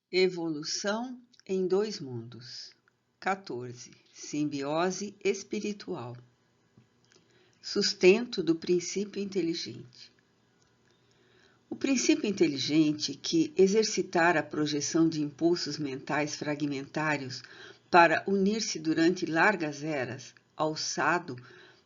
Evolução em dois mundos. 14. Simbiose espiritual. Sustento do princípio inteligente. O princípio inteligente, que exercitar a projeção de impulsos mentais fragmentários para unir-se durante largas eras, alçado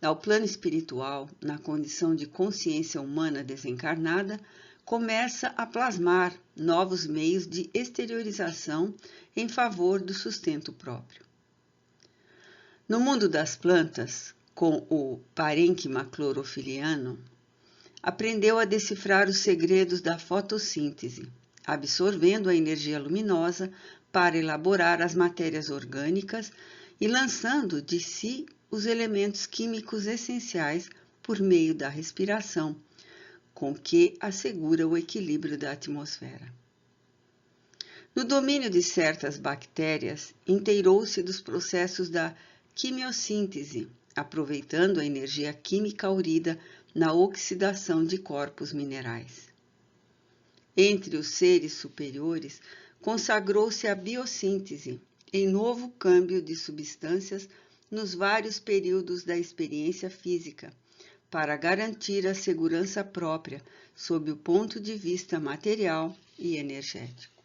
ao plano espiritual na condição de consciência humana desencarnada, começa a plasmar novos meios de exteriorização em favor do sustento próprio. No mundo das plantas, com o parênquima clorofiliano, aprendeu a decifrar os segredos da fotossíntese, absorvendo a energia luminosa para elaborar as matérias orgânicas e lançando de si os elementos químicos essenciais por meio da respiração, com que assegura o equilíbrio da atmosfera. No domínio de certas bactérias, inteirou-se dos processos da quimiossíntese, aproveitando a energia química aurida na oxidação de corpos minerais. Entre os seres superiores, consagrou-se a biossíntese, em novo câmbio de substâncias nos vários períodos da experiência física, para garantir a segurança própria sob o ponto de vista material e energético.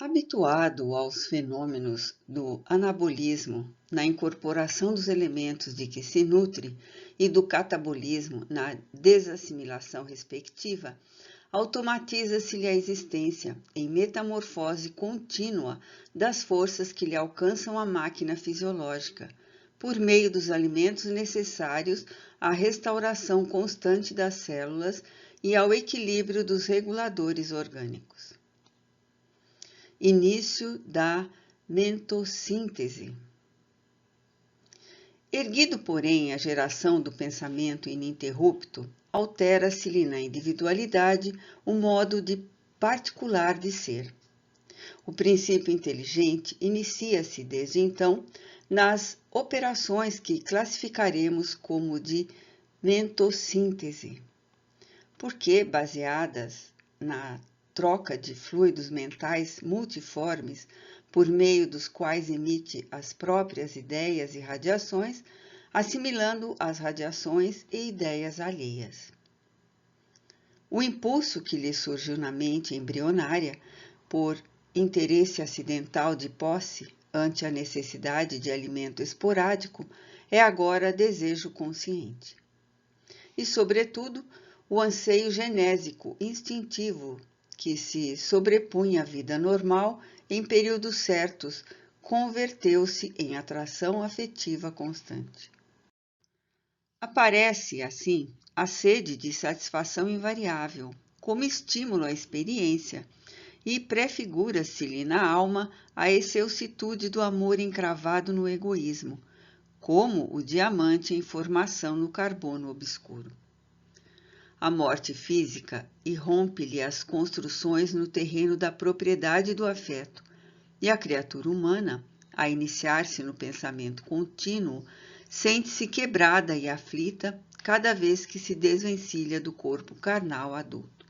Habituado aos fenômenos do anabolismo na incorporação dos elementos de que se nutre e do catabolismo na desassimilação respectiva, automatiza-se-lhe a existência em metamorfose contínua das forças que lhe alcançam a máquina fisiológica, por meio dos alimentos necessários à restauração constante das células e ao equilíbrio dos reguladores orgânicos. Início da mentossíntese. Erguido, porém, a geração do pensamento ininterrupto, altera-se-lhe na individualidade o modo de particular de ser. O princípio inteligente inicia-se, desde então, nas operações que classificaremos como de mentossíntese, porque, baseadas na troca de fluidos mentais multiformes, por meio dos quais emite as próprias ideias e radiações, assimilando as radiações e ideias alheias. O impulso que lhe surgiu na mente embrionária, por interesse acidental de posse ante a necessidade de alimento esporádico, é agora desejo consciente. E, sobretudo, o anseio genésico instintivo que se sobrepunha à vida normal em períodos certos, converteu-se em atração afetiva constante. Aparece, assim, a sede de satisfação invariável, como estímulo à experiência, e prefigura-se-lhe na alma a excelsitude do amor encravado no egoísmo, como o diamante em formação no carbono obscuro. A morte física irrompe-lhe as construções no terreno da propriedade do afeto, e a criatura humana, a iniciar-se no pensamento contínuo, sente-se quebrada e aflita cada vez que se desvencilha do corpo carnal adulto.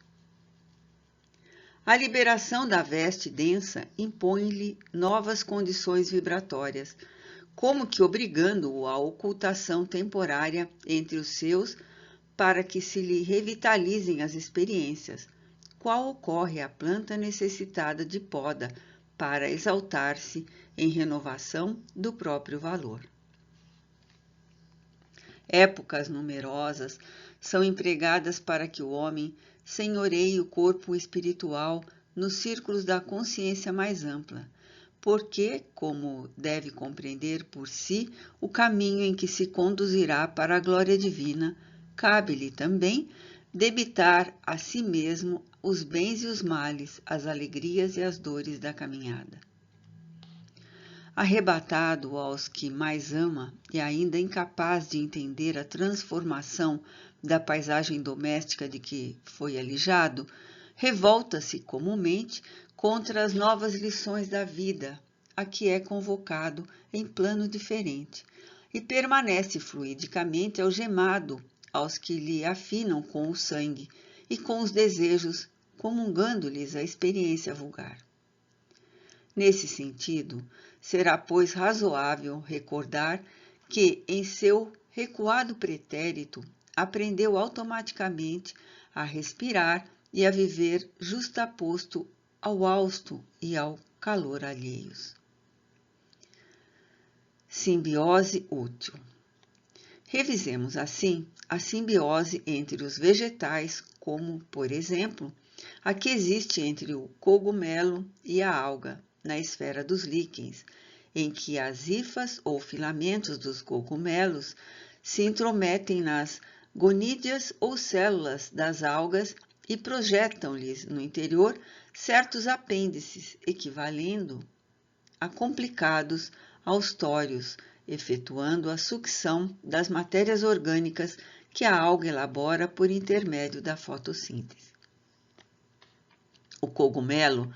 A liberação da veste densa impõe-lhe novas condições vibratórias, como que obrigando-o à ocultação temporária entre os seus para que se lhe revitalizem as experiências, qual ocorre à planta necessitada de poda para exaltar-se em renovação do próprio valor. Épocas numerosas são empregadas para que o homem senhoreie o corpo espiritual nos círculos da consciência mais ampla, porque, como deve compreender por si o caminho em que se conduzirá para a glória divina, cabe-lhe também debitar a si mesmo os bens e os males, as alegrias e as dores da caminhada. Arrebatado aos que mais ama e ainda incapaz de entender a transformação da paisagem doméstica de que foi alijado, revolta-se comumente contra as novas lições da vida, a que é convocado em plano diferente, e permanece fluidicamente algemado aos que lhe afinam com o sangue e com os desejos comungando-lhes a experiência vulgar. Nesse sentido, será, pois, razoável recordar que, em seu recuado pretérito, aprendeu automaticamente a respirar e a viver justaposto ao hausto e ao calor alheios. Simbiose útil. Revisemos, assim, a simbiose entre os vegetais, como, por exemplo, a que existe entre o cogumelo e a alga, na esfera dos líquens, em que as hifas ou filamentos dos cogumelos se intrometem nas gonídeas ou células das algas e projetam-lhes no interior certos apêndices, equivalendo a complicados haustórios, efetuando a sucção das matérias orgânicas que a alga elabora por intermédio da fotossíntese. O cogumelo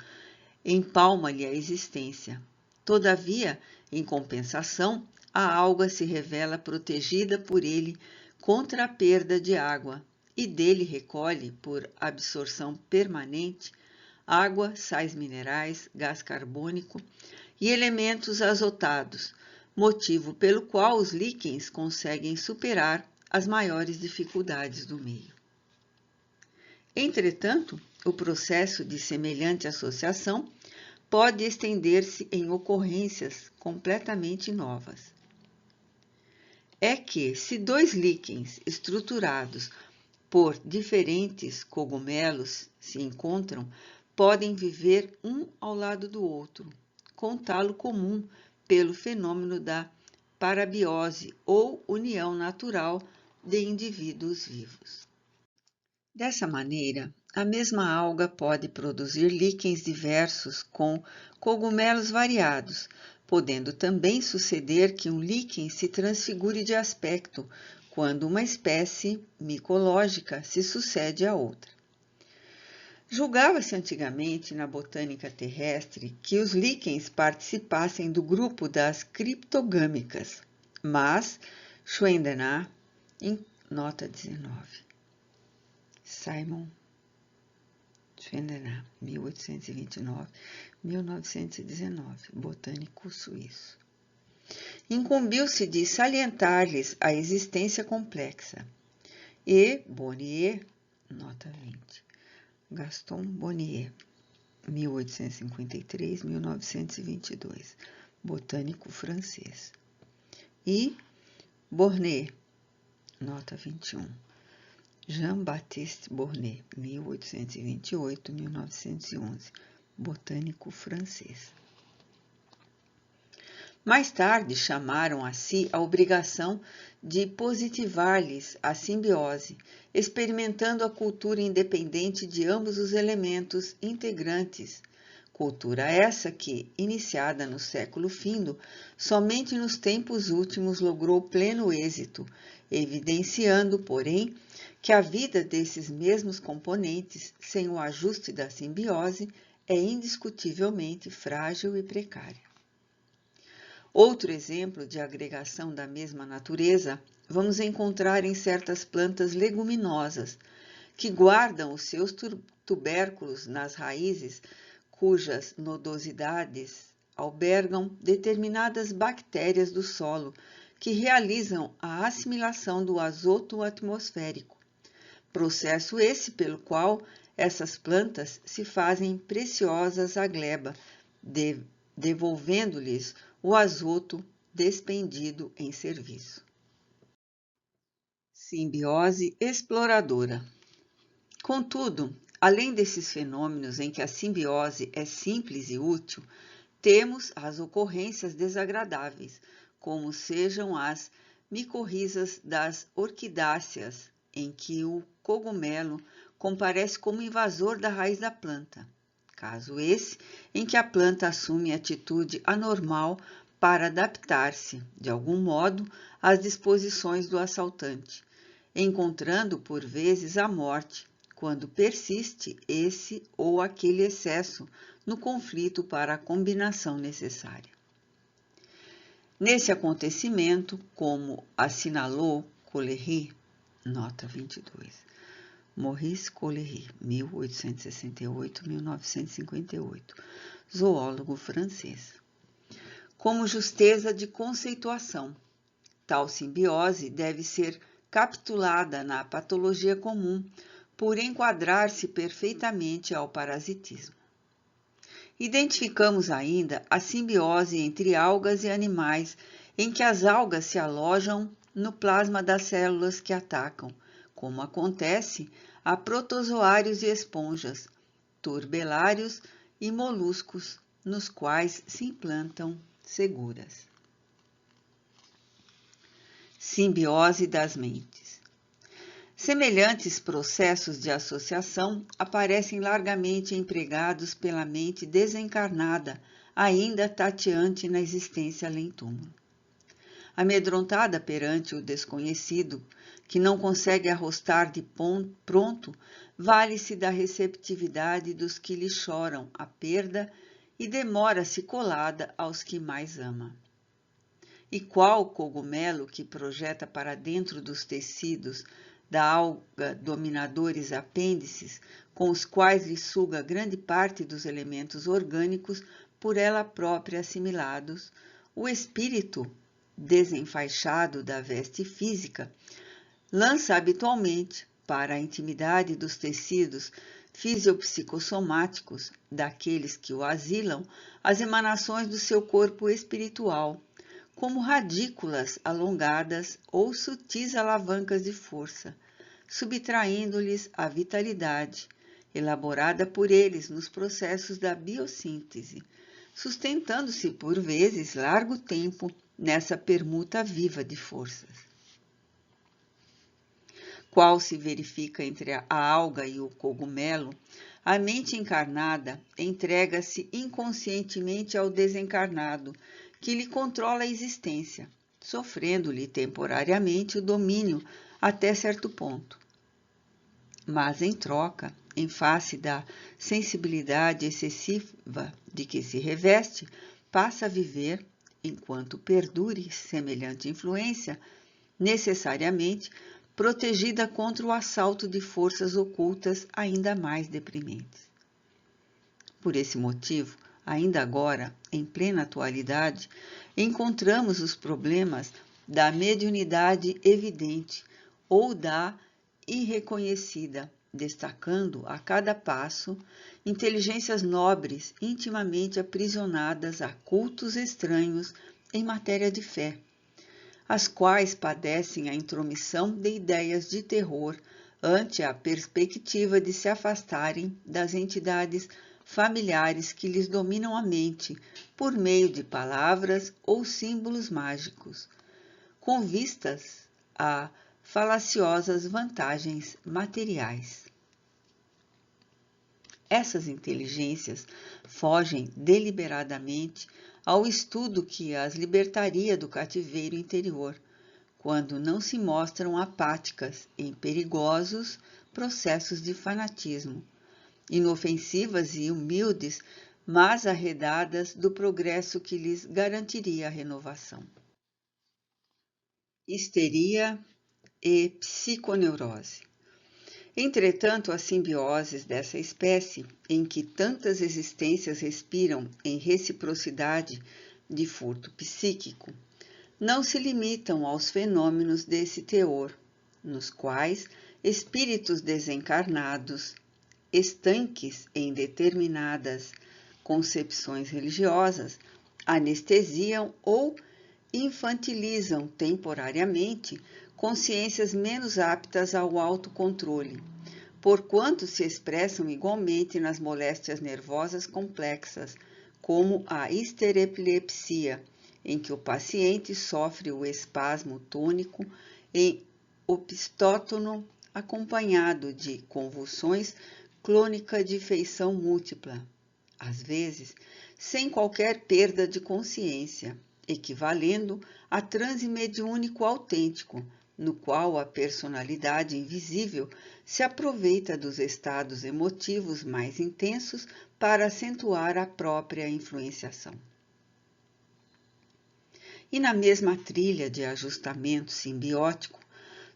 empalma-lhe a existência. Todavia, em compensação, a alga se revela protegida por ele contra a perda de água e dele recolhe, por absorção permanente, água, sais minerais, gás carbônico e elementos azotados, motivo pelo qual os líquens conseguem superar as maiores dificuldades do meio. Entretanto, o processo de semelhante associação pode estender-se em ocorrências completamente novas. É que, se dois líquens estruturados por diferentes cogumelos se encontram, podem viver um ao lado do outro, com talo comum pelo fenômeno da parabiose ou união natural de indivíduos vivos. Dessa maneira, a mesma alga pode produzir líquens diversos com cogumelos variados, podendo também suceder que um líquen se transfigure de aspecto quando uma espécie micológica se sucede à outra. Julgava-se antigamente na botânica terrestre que os líquens participassem do grupo das criptogâmicas, mas Schwendener, em nota 19. Simon Schwendener, 1829-1919, botânico suíço. Incumbiu-se de salientar-lhes a existência complexa. E Bonnier, nota 20. Gaston Bonnier, 1853-1922, botânico francês. E Bornet, nota 21. Jean-Baptiste Bornet, 1828-1911, botânico francês. Mais tarde, chamaram a si a obrigação de positivar-lhes a simbiose, experimentando a cultura independente de ambos os elementos integrantes. Cultura essa que, iniciada no século findo, somente nos tempos últimos logrou pleno êxito, evidenciando, porém, que a vida desses mesmos componentes, sem o ajuste da simbiose, é indiscutivelmente frágil e precária. Outro exemplo de agregação da mesma natureza vamos encontrar em certas plantas leguminosas, que guardam os seus tubérculos nas raízes, cujas nodosidades albergam determinadas bactérias do solo, que realizam a assimilação do azoto atmosférico. Processo esse pelo qual essas plantas se fazem preciosas à gleba, devolvendo-lhes o azoto despendido em serviço. Simbiose exploradora. Contudo, além desses fenômenos em que a simbiose é simples e útil, temos as ocorrências desagradáveis, como sejam as micorrizas das orquidáceas, em que o cogumelo comparece como invasor da raiz da planta. Caso esse em que a planta assume atitude anormal para adaptar-se, de algum modo, às disposições do assaltante, encontrando por vezes a morte, quando persiste esse ou aquele excesso no conflito para a combinação necessária. Nesse acontecimento, como assinalou Collery, nota 22, Maurice Collery, 1868-1958, zoólogo francês. Como justeza de conceituação, tal simbiose deve ser capitulada na patologia comum por enquadrar-se perfeitamente ao parasitismo. Identificamos ainda a simbiose entre algas e animais, em que as algas se alojam no plasma das células que atacam, como acontece a protozoários e esponjas, turbelários e moluscos, nos quais se implantam seguras. Simbiose das mentes. Semelhantes processos de associação aparecem largamente empregados pela mente desencarnada, ainda tateante na existência além-túmulo. Amedrontada perante o desconhecido, que não consegue arrostar de pronto, vale-se da receptividade dos que lhe choram a perda e demora-se colada aos que mais ama. E qual cogumelo que projeta para dentro dos tecidos da alga dominadores apêndices, com os quais lhe suga grande parte dos elementos orgânicos por ela própria assimilados, o espírito, desenfaixado da veste física, lança habitualmente para a intimidade dos tecidos fisiopsicossomáticos daqueles que o asilam as emanações do seu corpo espiritual, como radículas alongadas ou sutis alavancas de força, subtraindo-lhes a vitalidade, elaborada por eles nos processos da biossíntese, sustentando-se por vezes largo tempo nessa permuta viva de forças. Qual se verifica entre a alga e o cogumelo, a mente encarnada entrega-se inconscientemente ao desencarnado, que lhe controla a existência, sofrendo-lhe temporariamente o domínio até certo ponto. Mas, em troca, em face da sensibilidade excessiva de que se reveste, passa a viver, enquanto perdure semelhante influência, necessariamente protegida contra o assalto de forças ocultas ainda mais deprimentes. Por esse motivo, ainda agora, em plena atualidade, encontramos os problemas da mediunidade evidente ou da irreconhecida, destacando a cada passo inteligências nobres intimamente aprisionadas a cultos estranhos em matéria de fé, as quais padecem a intromissão de ideias de terror ante a perspectiva de se afastarem das entidades familiares que lhes dominam a mente por meio de palavras ou símbolos mágicos, com vistas a falaciosas vantagens materiais. Essas inteligências fogem deliberadamente ao estudo que as libertaria do cativeiro interior, quando não se mostram apáticas em perigosos processos de fanatismo, inofensivas e humildes, mas arredadas do progresso que lhes garantiria a renovação. Histeria e psiconeurose. Entretanto, as simbioses dessa espécie, em que tantas existências respiram em reciprocidade de furto psíquico, não se limitam aos fenômenos desse teor, nos quais espíritos desencarnados, estanques em determinadas concepções religiosas, anestesiam ou infantilizam temporariamente consciências menos aptas ao autocontrole, porquanto se expressam igualmente nas moléstias nervosas complexas, como a histerepilepsia, em que o paciente sofre o espasmo tônico em opstótono acompanhado de convulsões clônicas de feição múltipla, às vezes sem qualquer perda de consciência, equivalendo a transe mediúnico autêntico, no qual a personalidade invisível se aproveita dos estados emotivos mais intensos para acentuar a própria influenciação. E na mesma trilha de ajustamento simbiótico,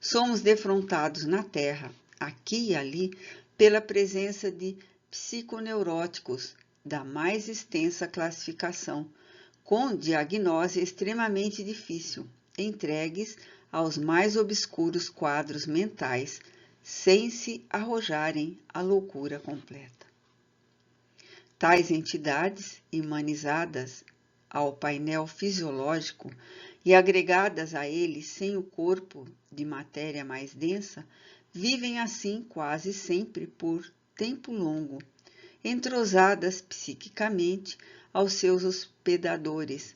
somos defrontados na Terra, aqui e ali, pela presença de psiconeuróticos da mais extensa classificação, com diagnose extremamente difícil, entregues aos mais obscuros quadros mentais, sem se arrojarem à loucura completa. Tais entidades, humanizadas ao painel fisiológico e agregadas a ele sem o corpo de matéria mais densa, vivem assim quase sempre por tempo longo, entrosadas psiquicamente aos seus hospedadores,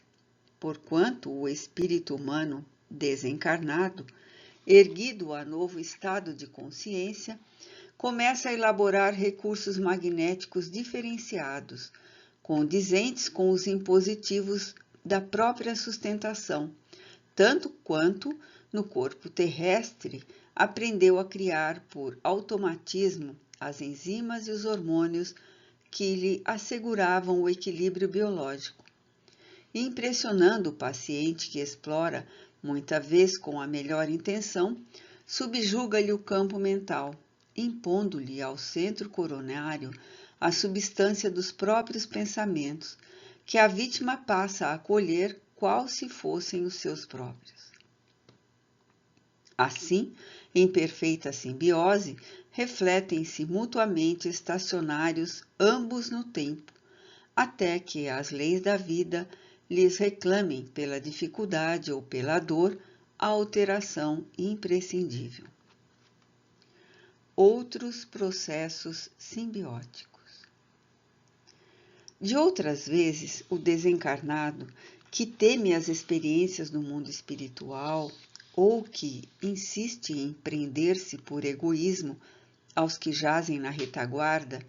porquanto o espírito humano desencarnado, erguido a novo estado de consciência, começa a elaborar recursos magnéticos diferenciados, condizentes com os impositivos da própria sustentação, tanto quanto no corpo terrestre aprendeu a criar por automatismo as enzimas e os hormônios que lhe asseguravam o equilíbrio biológico. Impressionando o paciente que explora, muita vez com a melhor intenção, subjuga-lhe o campo mental, impondo-lhe ao centro coronário a substância dos próprios pensamentos, que a vítima passa a acolher qual se fossem os seus próprios. Assim, em perfeita simbiose, refletem-se mutuamente estacionários ambos no tempo, até que as leis da vida lhes reclamem pela dificuldade ou pela dor a alteração imprescindível. Outros processos simbióticos. De outras vezes, o desencarnado, que teme as experiências do mundo espiritual ou que insiste em prender-se por egoísmo aos que jazem na retaguarda,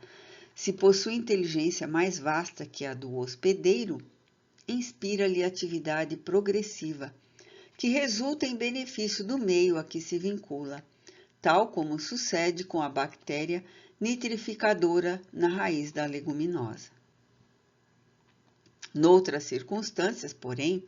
se possui inteligência mais vasta que a do hospedeiro, inspira-lhe atividade progressiva, que resulta em benefício do meio a que se vincula, tal como sucede com a bactéria nitrificadora na raiz da leguminosa. Noutras circunstâncias, porém,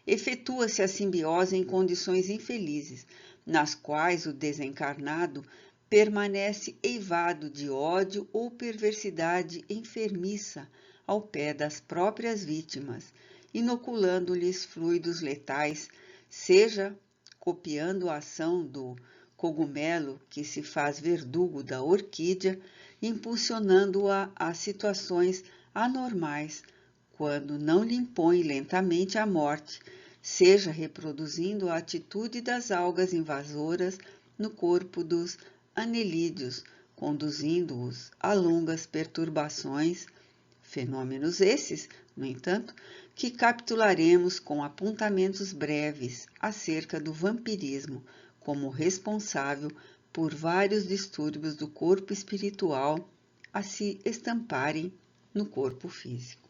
efetua-se a simbiose em condições infelizes, nas quais o desencarnado permanece eivado de ódio ou perversidade enfermiça ao pé das próprias vítimas, inoculando-lhes fluidos letais, seja copiando a ação do cogumelo que se faz verdugo da orquídea, impulsionando-a a situações anormais, quando não lhe impõe lentamente a morte, seja reproduzindo a atitude das algas invasoras no corpo dos anelídeos, conduzindo-os a longas perturbações, fenômenos esses, no entanto, que capitularemos com apontamentos breves acerca do vampirismo como responsável por vários distúrbios do corpo espiritual a se estamparem no corpo físico.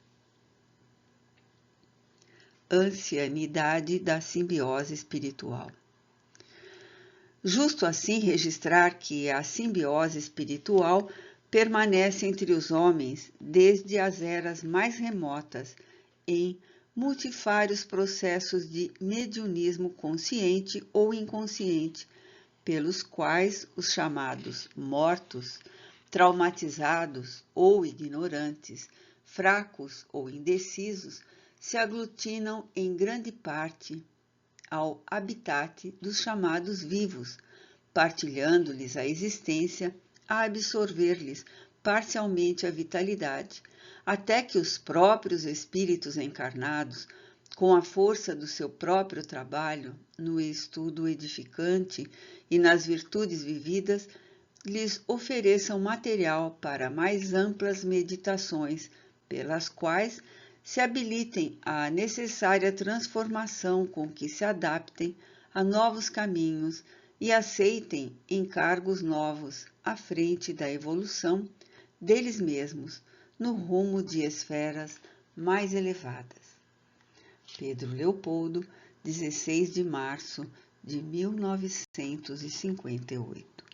Ancianidade da simbiose espiritual. Justo assim registrar que a simbiose espiritual permanece entre os homens desde as eras mais remotas em multifários processos de mediunismo consciente ou inconsciente, pelos quais os chamados mortos, traumatizados ou ignorantes, fracos ou indecisos, se aglutinam em grande parte ao habitat dos chamados vivos, partilhando-lhes a existência, a absorver-lhes parcialmente a vitalidade, até que os próprios espíritos encarnados, com a força do seu próprio trabalho, no estudo edificante e nas virtudes vividas, lhes ofereçam material para mais amplas meditações, pelas quais se habilitem à necessária transformação com que se adaptem a novos caminhos e aceitem encargos novos à frente da evolução deles mesmos no rumo de esferas mais elevadas. Pedro Leopoldo, 16 de março de 1958.